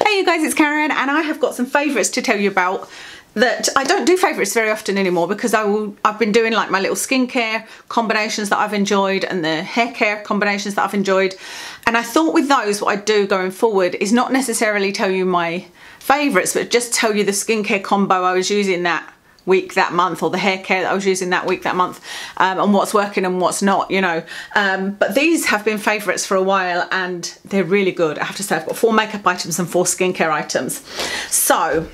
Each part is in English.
Hey you guys, it's Karen and I have got some favourites to tell you about that I don't do favourites very often anymore because I've been doing like my little skincare combinations that I've enjoyed and the hair care combinations that I've enjoyed, and I thought with those what I'd do going forward is not necessarily tell you my favourites but just tell you the skincare combo I was using that week, that month, or the hair care that I was using that week, that month, and what's working and what's not, you know. But these have been favourites for a while and they're really good. I have to say I've got 4 makeup items and 4 skincare items. So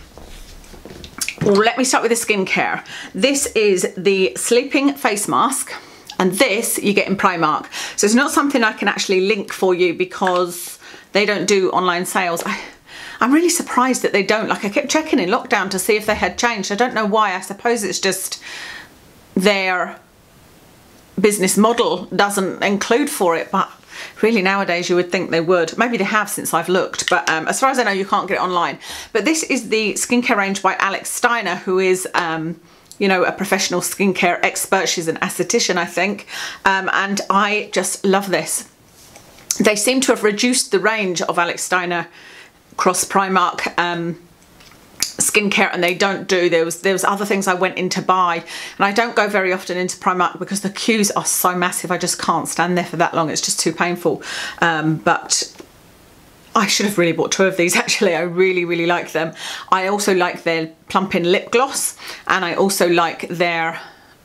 let me start with the skincare. This is the Sleeping Face Mask, and this you get in Primark. So it's not something I can actually link for you because they don't do online sales. I'm really surprised that they don't. Like, I kept checking in lockdown to see if they had changed. I don't know why. I suppose it's just their business model doesn't include for it, but really nowadays you would think they would. Maybe they have since I've looked, but as far as I know you can't get it online. But this is the skincare range by Alex Steiner, who is you know, a professional skincare expert. She's an esthetician, I think, and I just love this. They seem to have reduced the range of Alex Steiner across Primark skincare, and they don't do, there was other things I went in to buy, and I don't go very often into Primark because the queues are so massive. I just can't stand there for that long. It's just too painful. But I should have really bought 2 of these actually. I really like them. I also like their Plump-In lip gloss, and I also like their,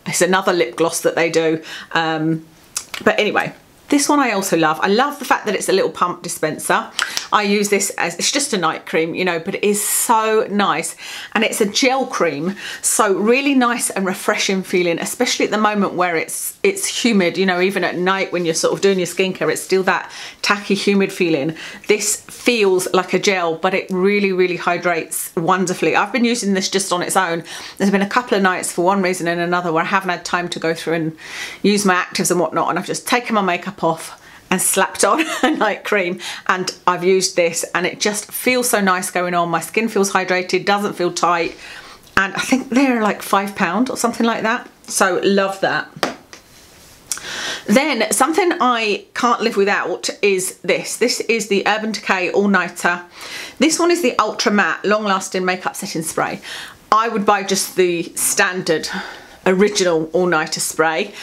it's another lip gloss that they do, but anyway, this one I also love. I love the fact that it's a little pump dispenser. I use this as, it's just a night cream, you know, but it is so nice. And it's a gel cream, so really nice and refreshing feeling, especially at the moment where it's humid, you know, even at night when you're sort of doing your skincare, it's still that tacky, humid feeling. This feels like a gel, but it really hydrates wonderfully. I've been using this just on its own. There's been a couple of nights for one reason and another where I haven't had time to go through and use my actives and whatnot, and I've just taken my makeup off and slapped on a night cream, and I've used this and it just feels so nice going on. My skin feels hydrated, doesn't feel tight, and I think they're like £5 or something like that, so love that. Then something I can't live without is this. This is the Urban Decay All Nighter. This one is the Ultra Matte Long Lasting Makeup Setting Spray. I would buy just the standard original All Nighter spray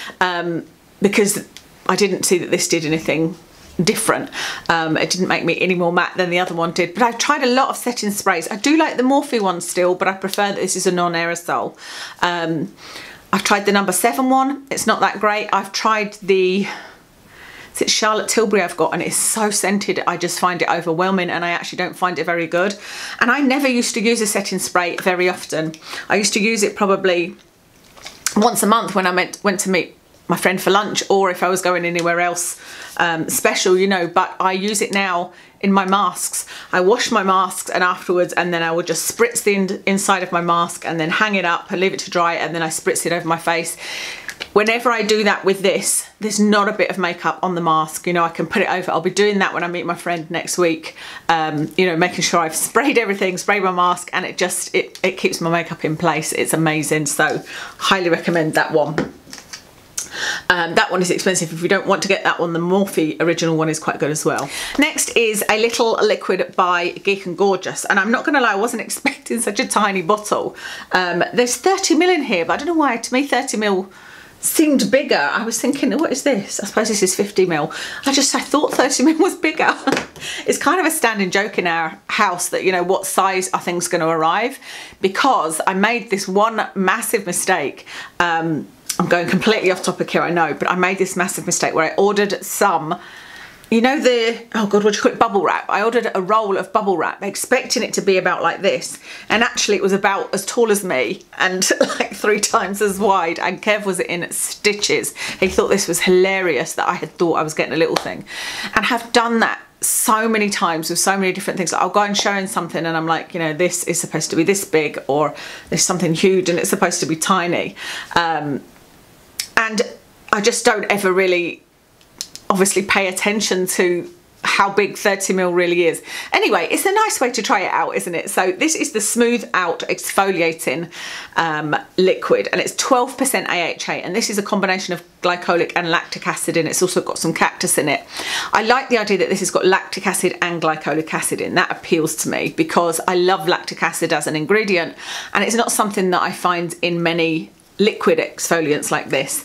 because I didn't see that this did anything different. It didn't make me any more matte than the other one did, but I've tried a lot of setting sprays. I do like the Morphe one still, but I prefer that this is a non-aerosol. I've tried the number 7 one. It's not that great. I've tried the, is it Charlotte Tilbury I've got, and it's so scented I just find it overwhelming and I actually don't find it very good. And I never used to use a setting spray very often. I used to use it probably once a month when I went to meet my friend for lunch, or if I was going anywhere else special, you know, but I use it now in my masks. I wash my masks and afterwards, and then I will just spritz the inside of my mask and then hang it up and leave it to dry, and then I spritz it over my face. Whenever I do that with this, there's not a bit of makeup on the mask, you know, I can put it over. I'll be doing that when I meet my friend next week, you know, making sure I've sprayed everything, sprayed my mask, and it just, it keeps my makeup in place. It's amazing, so highly recommend that one. That one is expensive. If you don't want to get that one, the Morphe original one is quite good as well. Next is a little liquid by Geek and Gorgeous, and I'm not gonna lie, I wasn't expecting such a tiny bottle. There's 30ml in here, but I don't know why, to me 30ml seemed bigger. I was thinking, what is this? I suppose this is 50ml. I thought 30ml was bigger. It's kind of a standing joke in our house that, you know, what size are things going to arrive, because I made this one massive mistake. I'm going completely off topic here, I know, but I made this massive mistake where I ordered some, you know, the, oh God, what do you call it, bubble wrap. I ordered a roll of bubble wrap expecting it to be about like this, and actually it was about as tall as me and like 3 times as wide, and Kev was in stitches. He thought this was hilarious that I had thought I was getting a little thing, and have done that so many times with so many different things. Like, I'll go and show him something and I'm like, you know, this is supposed to be this big, or there's something huge and it's supposed to be tiny. And I just don't ever really obviously pay attention to how big 30ml really is. Anyway, it's a nice way to try it out, isn't it? So this is the Smooth Out Exfoliating liquid, and it's 12% AHA, and this is a combination of glycolic and lactic acid, and it's also got some cactus in it. I like the idea that this has got lactic acid and glycolic acid in. That appeals to me because I love lactic acid as an ingredient, and it's not something that I find in many liquid exfoliants like this.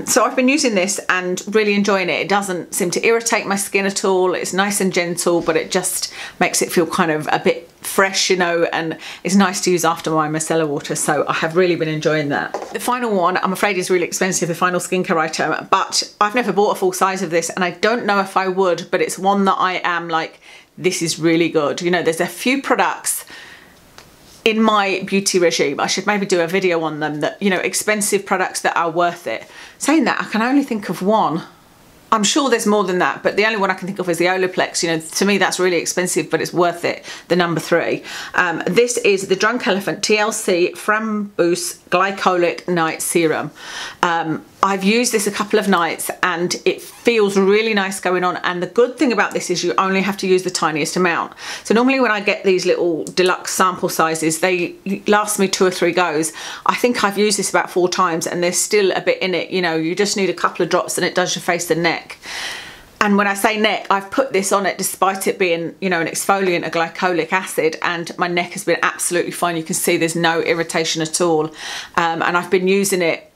So I've been using this and really enjoying it. It doesn't seem to irritate my skin at all. It's nice and gentle, but it just makes it feel kind of a bit fresh, you know, and it's nice to use after my micellar water. So I have really been enjoying that. The final one, I'm afraid, is really expensive, the final skincare item, but I've never bought a full size of this, and I don't know if I would, but it's one that I am like, this is really good. You know, there's a few products in my beauty regime, I should maybe do a video on them, that, you know, expensive products that are worth it. Saying that, I can only think of one. I'm sure there's more than that, but the only one I can think of is the Olaplex. You know, to me that's really expensive, but it's worth it, the number 3. This is the Drunk Elephant TLC Framboos Glycolic Night Serum. I've used this a couple of nights and it feels really nice going on, and the good thing about this is you only have to use the tiniest amount. So normally when I get these little deluxe sample sizes, they last me 2 or 3 goes. I think I've used this about 4 times and there's still a bit in it. You know, you just need a couple of drops and it does your face and neck. And when I say neck, I've put this on it despite it being, you know, an exfoliant, a glycolic acid, and my neck has been absolutely fine. You can see there's no irritation at all. And I've been using it,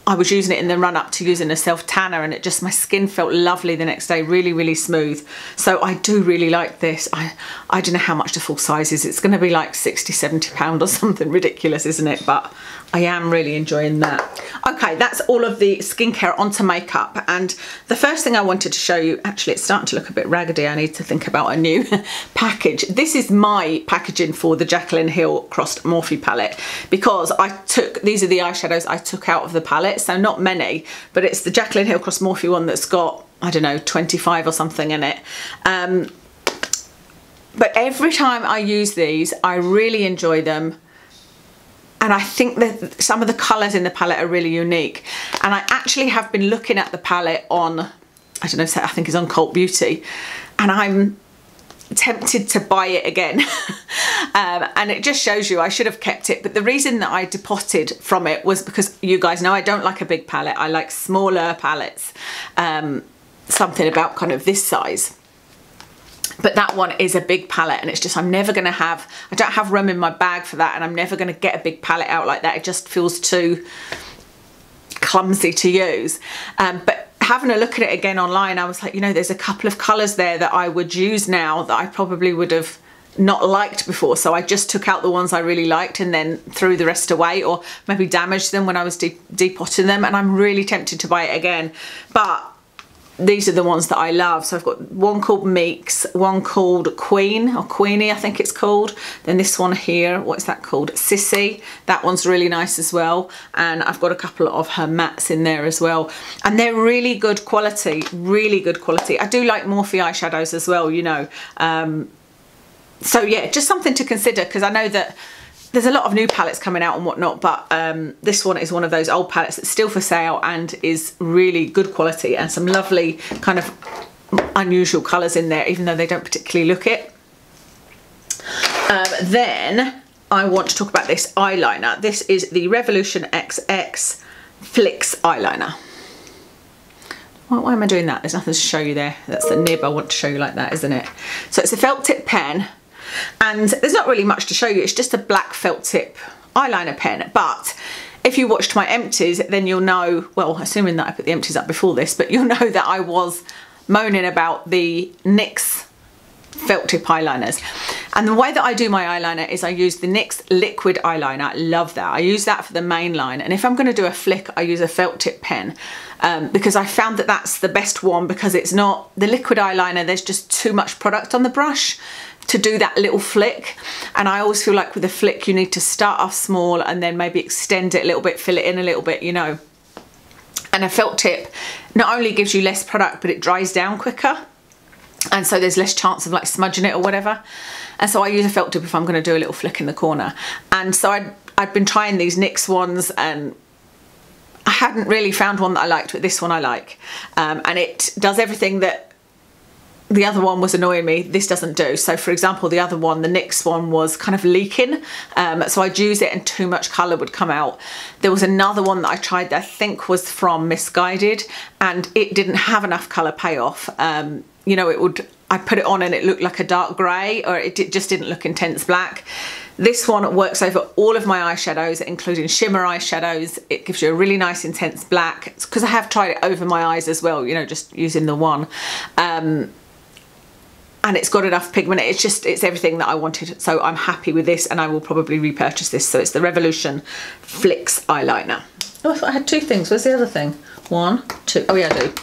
I was using it in the run up to using a self tanner, and it just, my skin felt lovely the next day, really, really smooth. So I do really like this. I don't know how much the full size is. It's going to be like 60, 70 pound or something ridiculous, isn't it? But I am really enjoying that. Okay, that's all of the skincare onto makeup. And the first thing I wanted to show you, actually it's starting to look a bit raggedy. I need to think about a new package. This is my packaging for the Jaclyn Hill Crossed Morphe palette, because I took, these are the eyeshadows I took out of the palette. So not many, but it's the Jaclyn Hill Crossed Morphe one that's got, I don't know, 25 or something in it. But every time I use these, I really enjoy them. And I think that some of the colours in the palette are really unique. And I actually have been looking at the palette on, I don't know, I think it's on Cult Beauty, and I'm tempted to buy it again. And it just shows you I should have kept it, but the reason that I departed from it was because you guys know I don't like a big palette. I like smaller palettes, something about kind of this size. But that one is a big palette, and it's just, I'm never going to have, I don't have room in my bag for that, and I'm never going to get a big palette out like that. It just feels too clumsy to use. But having a look at it again online, I was like, you know, there's a couple of colours there that I would use now that I probably would have not liked before. So I just took out the ones I really liked and then threw the rest away, or maybe damaged them when I was depotting them. And I'm really tempted to buy it again. But these are the ones that I love. So I've got one called Meeks, one called Queen, or Queenie I think it's called. Then this one here, what's that called? Sissy. That one's really nice as well. And I've got a couple of her mattes in there as well. And they're really good quality, really good quality. I do like Morphe eyeshadows as well, you know. So yeah, just something to consider, because I know that there's a lot of new palettes coming out and whatnot, but this one is one of those old palettes that's still for sale and is really good quality, and some lovely kind of unusual colours in there, even though they don't particularly look it. Then I want to talk about this eyeliner. This is the Revolution XX Flicks eyeliner. Why am I doing that? There's nothing to show you there. That's the nib I want to show you like that, isn't it? So it's a felt tip pen, and there's not really much to show you. It's just a black felt tip eyeliner pen. But if you watched my empties, then you'll know, well, assuming that I put the empties up before this, but you'll know that I was moaning about the NYX felt tip eyeliners. And the way that I do my eyeliner is I use the NYX liquid eyeliner. I love that. I use that for the main line. And if I'm going to do a flick, I use a felt tip pen, because I found that that's the best one, because it's not, the liquid eyeliner, there's just too much product on the brush to do that little flick. And I always feel like with a flick, you need to start off small and then maybe extend it a little bit, fill it in a little bit, you know. And a felt tip not only gives you less product, but it dries down quicker. And so there's less chance of like smudging it or whatever. And so I use a felt tip if I'm going to do a little flick in the corner. And so I'd been trying these NYX ones, and I hadn't really found one that I liked, but this one I like. And it does everything that the other one was annoying me, this doesn't do. So for example, the other one, the NYX one, was kind of leaking. So I'd use it and too much colour would come out. There was another one that I tried that I think was from Missguided, and it didn't have enough colour payoff. You know, I put it on and it looked like a dark grey, or it just didn't look intense black. This one works over all of my eyeshadows, including shimmer eyeshadows. It gives you a really nice intense black, because I have tried it over my eyes as well, you know, just using the one. And it's got enough pigment. It's everything that I wanted. So I'm happy with this, and I will probably repurchase this. So it's the Revolution Flicks eyeliner. Oh, I thought I had two things. Where's the other thing? One, two. Oh yeah, I do.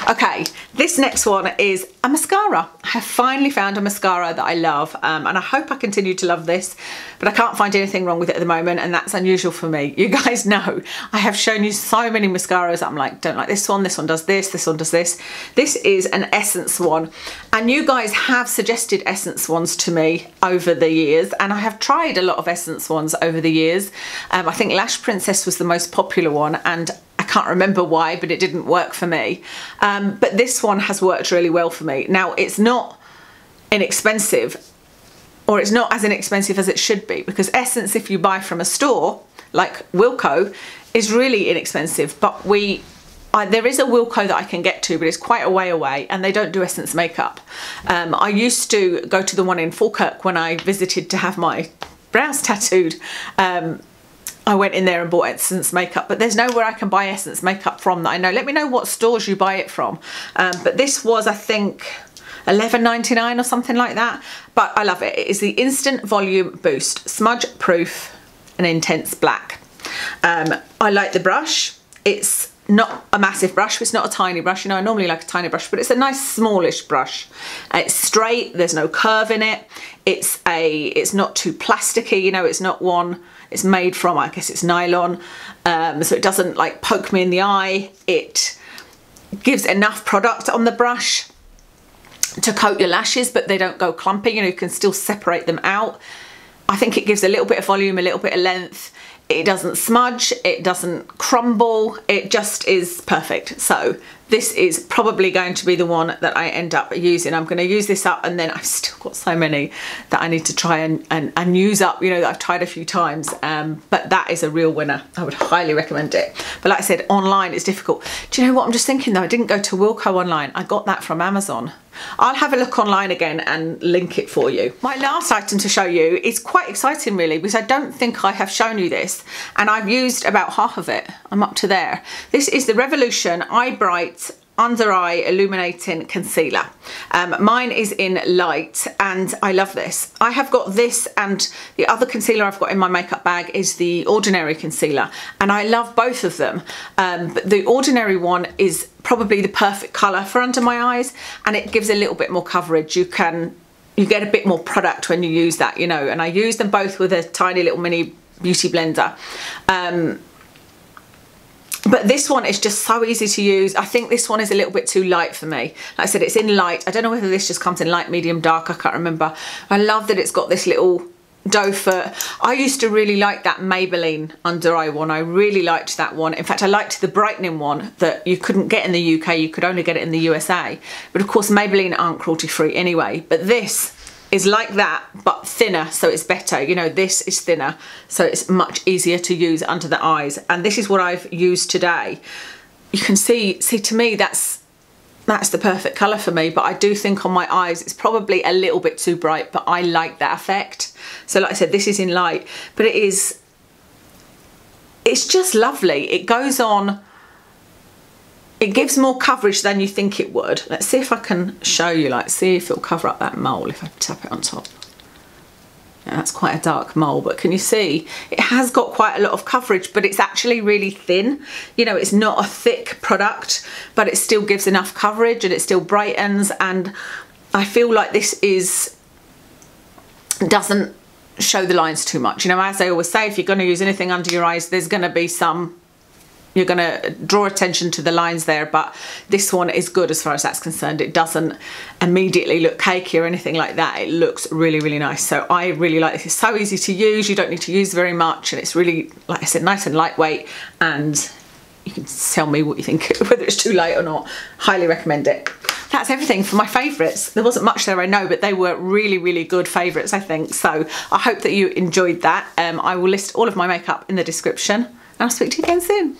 Okay, this next one is a mascara. I have finally found a mascara that I love, and I hope I continue to love this, but I can't find anything wrong with it at the moment, and that's unusual for me. You guys know I have shown you so many mascaras. I'm like, don't like this one does this, this one does this. This is an Essence one, and you guys have suggested Essence ones to me over the years, and I have tried a lot of Essence ones over the years. I think Lash Princess was the most popular one, and I can't remember why, but it didn't work for me. But this one has worked really well for me. Now, it's not inexpensive, or it's not as inexpensive as it should be, because Essence, if you buy from a store like Wilko, is really inexpensive. But there is a Wilko that I can get to, but it's quite a way away, and they don't do Essence makeup. I used to go to the one in Falkirk when I visited to have my brows tattooed. I went in there and bought Essence makeup, but there's nowhere I can buy Essence makeup from that I know. Let me know what stores you buy it from. But this was, I think, $11.99 or something like that. But I love it. It is the Instant Volume Boost Smudge Proof and Intense Black. I like the brush. It's not a massive brush, it's not a tiny brush. You know, I normally like a tiny brush, but it's a nice smallish brush. It's straight, there's no curve in it. It's not too plasticky, you know, it's not one, it's made from, I guess it's nylon, so it doesn't like poke me in the eye. It gives enough product on the brush to coat your lashes, but they don't go clumpy, you know, you can still separate them out. I think it gives a little bit of volume, a little bit of length. It doesn't smudge, it doesn't crumble, it just is perfect. So this is probably going to be the one that I end up using. I'm going to use this up, and then I've still got so many that I need to try and use up, you know, that I've tried a few times. But that is a real winner. I would highly recommend it. But like I said, online it's difficult. Do you know what I'm just thinking though? I didn't go to Wilko online. I got that from Amazon. I'll have a look online again and link it for you. My last item to show you is quite exciting really, because I don't think I have shown you this, and I've used about half of it. I'm up to there. This is the Revolution Eye Bright Under Eye Illuminating Concealer. Mine is in light, and I love this. I have got this, and the other concealer I've got in my makeup bag is the Ordinary concealer, and I love both of them. But the Ordinary one is probably the perfect colour for under my eyes, and it gives a little bit more coverage. You get a bit more product when you use that, you know, and I use them both with a tiny little mini beauty blender. But this one is just so easy to use. I think this one is a little bit too light for me. Like I said, it's in light. I don't know whether this just comes in light, medium, dark. I can't remember. I love that it's got this little doe foot. I used to really like that Maybelline under eye one. I really liked that one. In fact, I liked the brightening one that you couldn't get in the UK. You could only get it in the USA. But of course, Maybelline aren't cruelty free anyway. But this is like that, but thinner, so it's better. You know, this is thinner, so it's much easier to use under the eyes. And this is what I've used today. You can see to me, that's the perfect colour for me, but I do think on my eyes it's probably a little bit too bright, but I like that effect. So like I said, this is in light, but it's just lovely. It goes on, it gives more coverage than you think it would. Let's see if I can show you, like, see if it'll cover up that mole if I tap it on top. Yeah, that's quite a dark mole, but can you see? It has got quite a lot of coverage, but it's actually really thin. You know, it's not a thick product, but it still gives enough coverage and it still brightens. And I feel like this doesn't show the lines too much. You know, as I always say, if you're going to use anything under your eyes, there's going to be some, you're going to draw attention to the lines there, but this one is good as far as that's concerned. It doesn't immediately look cakey or anything like that. It looks really, really nice. So I really like this. It's so easy to use. You don't need to use very much, and it's really, like I said, nice and lightweight, and you can tell me what you think, whether it's too light or not. Highly recommend it. that's everything for my favourites. There wasn't much there, I know, but they were really, really good favourites, I think. So I hope that you enjoyed that. I will list all of my makeup in the description, and I'll speak to you again soon.